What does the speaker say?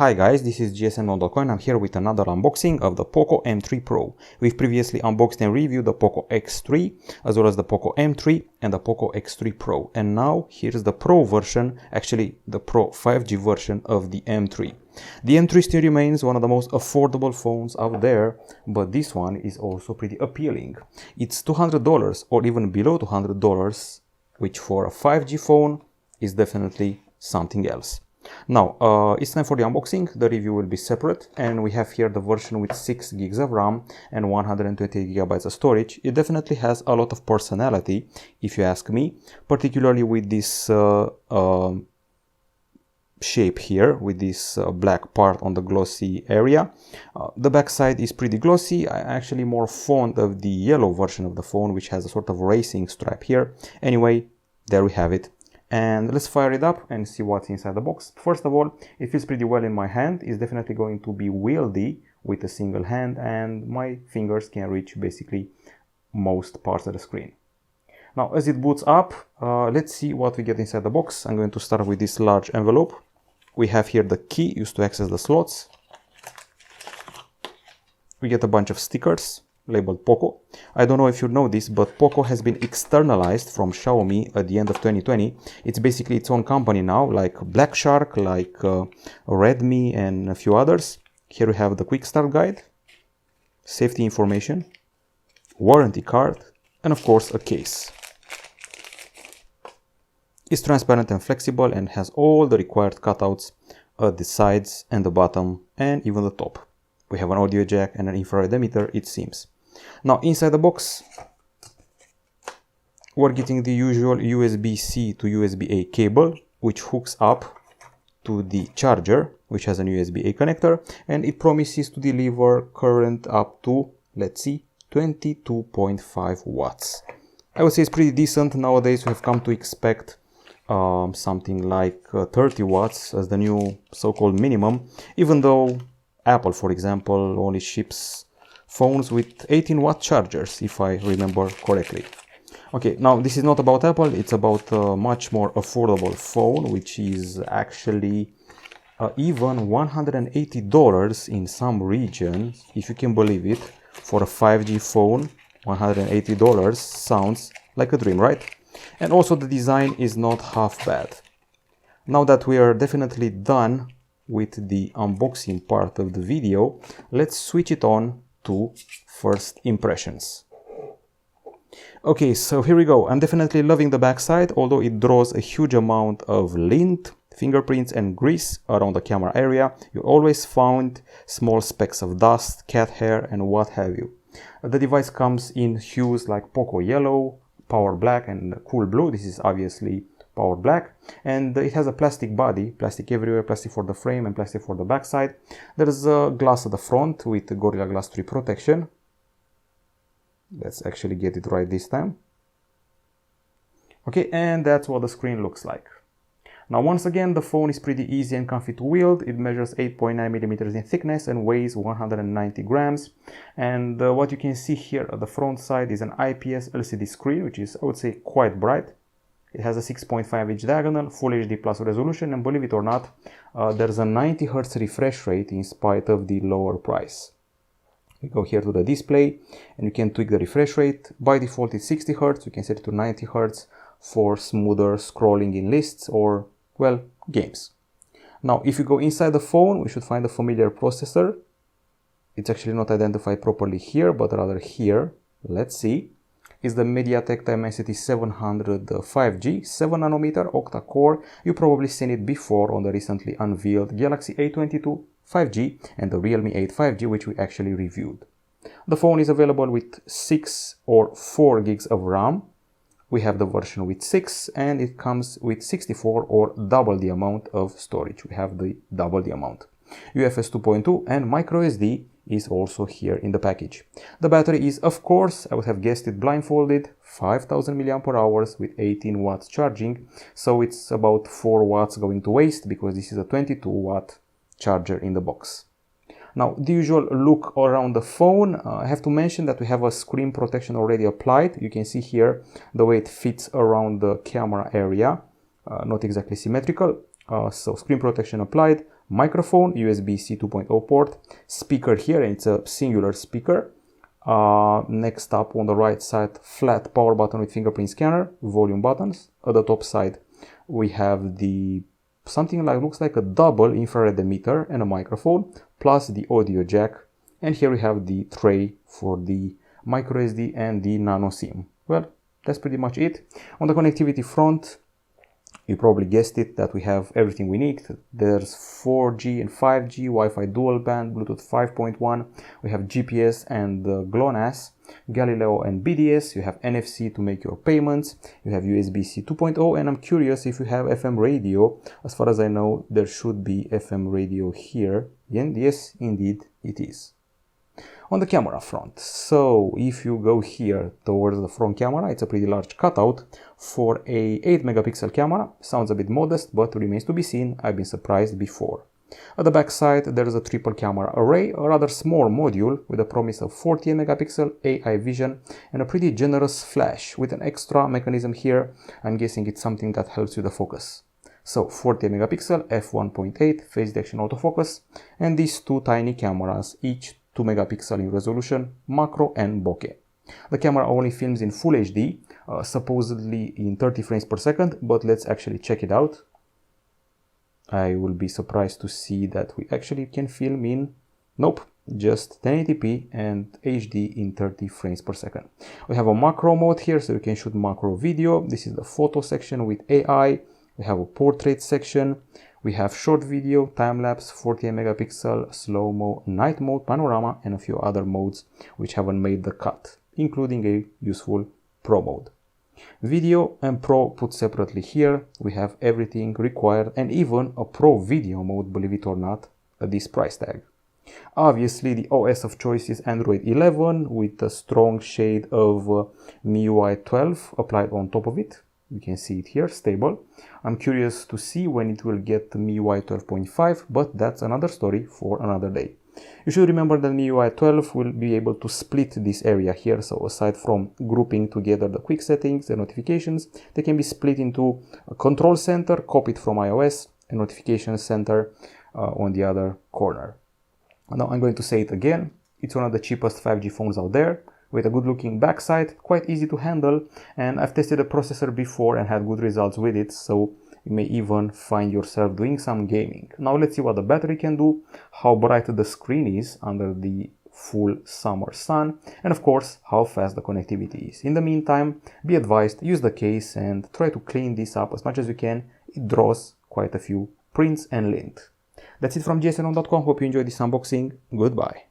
Hi guys, this is GSM.com and I'm here with another unboxing of the POCO M3 Pro. We've previously unboxed and reviewed the POCO X3 as well as the POCO M3 and the POCO X3 Pro. And now here's the Pro version, actually the Pro 5G version of the M3. The M3 still remains one of the most affordable phones out there, but this one is also pretty appealing. It's $200 or even below $200, which for a 5G phone is definitely something else. Now, it's time for the unboxing. The review will be separate, and we have here the version with 6 gigs of RAM and 128 gigabytes of storage. It definitely has a lot of personality, if you ask me, particularly with this shape here, with this black part on the glossy area. The back side is pretty glossy. I'm actually more fond of the yellow version of the phone, which has a sort of racing stripe here. Anyway, there we have it. And let's fire it up and see what's inside the box. First of all, it feels pretty well in my hand. It's definitely going to be wieldy with a single hand, and my fingers can reach basically most parts of the screen. Now, as it boots up, let's see what we get inside the box. I'm going to start with this large envelope. We have here the key used to access the slots. We get a bunch of stickers labeled POCO. I don't know if you know this, but POCO has been externalized from Xiaomi at the end of 2020. It's basically its own company now, like Black Shark, like Redmi and a few others. Here we have the quick start guide, safety information, warranty card, and of course a case. It's transparent and flexible and has all the required cutouts at the sides and the bottom and even the top. We have an audio jack and an infrared emitter, it seems. Now, inside the box, we're getting the usual USB-C to USB-A cable, which hooks up to the charger, which has an USB-A connector, and it promises to deliver current up to, let's see, 22.5 watts. I would say it's pretty decent. Nowadays, we have come to expect something like 30 watts as the new so-called minimum, even though Apple, for example, only ships phones with 18-watt chargers, if I remember correctly. Okay, now this is not about Apple, it's about a much more affordable phone, which is actually even $180 in some regions, if you can believe it. For a 5G phone, $180 sounds like a dream, right? And also the design is not half bad. Now that we are definitely done with the unboxing part of the video, let's switch it on to first impressions. Okay, so here we go. I'm definitely loving the backside, although it draws a huge amount of lint, fingerprints and grease around the camera area. You always find small specks of dust, cat hair and what have you. The device comes in hues like POCO yellow, power black and cool blue. This is obviously power black, and it has a plastic body, plastic everywhere, plastic for the frame and plastic for the backside. There's a glass at the front with Gorilla Glass 3 protection. Let's actually get it right this time. Okay, and that's what the screen looks like. Now, once again, the phone is pretty easy and comfy to wield. It measures 8.9 millimeters in thickness and weighs 190 grams. And what you can see here at the front side is an IPS LCD screen, which is, I would say, quite bright. It has a 6.5-inch diagonal, Full HD Plus resolution, and believe it or not, there's a 90 Hz refresh rate in spite of the lower price. We go here to the display, and you can tweak the refresh rate. By default, it's 60 Hz. You can set it to 90 Hz for smoother scrolling in lists or, well, games. Now, if you go inside the phone, we should find a familiar processor. It's actually not identified properly here, but rather here. Let's see. Is the MediaTek Dimensity 700 5G, 7nm octa-core. You've probably seen it before on the recently unveiled Galaxy A22 5G and the Realme 8 5G, which we actually reviewed. The phone is available with 6 or 4 gigs of RAM. We have the version with 6, and it comes with 64 or double the amount of storage. We have the double the amount. UFS 2.2 and microSD is also here in the package. The battery is, of course, I would have guessed it blindfolded, 5000 mAh with 18 watts charging, so it's about 4 watts going to waste because this is a 22-watt charger in the box. Now, the usual look around the phone, I have to mention that we have a screen protection already applied. You can see here the way it fits around the camera area, not exactly symmetrical. So screen protection applied, microphone, USB-C 2.0 port, speaker here, and it's a singular speaker. Next up on the right side, flat power button with fingerprint scanner, volume buttons. At the top side, we have the something like looks like a double infrared emitter and a microphone, plus the audio jack. And here we have the tray for the microSD and the nano SIM. Well, that's pretty much it. On the connectivity front, you probably guessed it that we have everything we need. There's 4G and 5G, Wi-Fi dual band, Bluetooth 5.1. We have GPS and GLONASS, Galileo and BDS. You have NFC to make your payments. You have USB-C 2.0, and I'm curious if you have FM radio. As far as I know, there should be FM radio here. And yes, indeed, it is. On the camera front, so if you go here towards the front camera, it's a pretty large cutout for a 8 megapixel camera. Sounds a bit modest, but remains to be seen. I've been surprised before. At the back side, there's a triple camera array, a rather small module with a promise of 48 megapixel AI vision and a pretty generous flash with an extra mechanism here. I'm guessing it's something that helps with the focus. So 48 megapixel f1.8 phase detection autofocus, and these two tiny cameras, each 2 megapixel in resolution, macro and bokeh. The camera only films in full HD, supposedly in 30 frames per second, but let's actually check it out. I will be surprised to see that we actually can film in, nope, just 1080p and HD in 30 frames per second. We have a macro mode here, so you can shoot macro video. This is the photo section with AI. We have a portrait section. We have short video, time-lapse, 48 megapixel, slow-mo, night mode, panorama, and a few other modes which haven't made the cut, including a useful Pro mode. Video and Pro put separately here. We have everything required and even a Pro video mode, believe it or not, at this price tag. Obviously, the OS of choice is Android 11 with a strong shade of MIUI 12 applied on top of it. You can see it here, stable. I'm curious to see when it will get MIUI 12.5, but that's another story for another day. You should remember that MIUI 12 will be able to split this area here, so aside from grouping together the quick settings and notifications, they can be split into a control center copied from iOS, a notification center on the other corner. Now I'm going to say it again, it's one of the cheapest 5G phones out there, with a good looking backside, quite easy to handle, and I've tested the processor before and had good results with it, so you may even find yourself doing some gaming. Now let's see what the battery can do, how bright the screen is under the full summer sun, and of course how fast the connectivity is. In the meantime, be advised, use the case and try to clean this up as much as you can. It draws quite a few prints and lint. That's it from gsn.com. Hope you enjoyed this unboxing. Goodbye.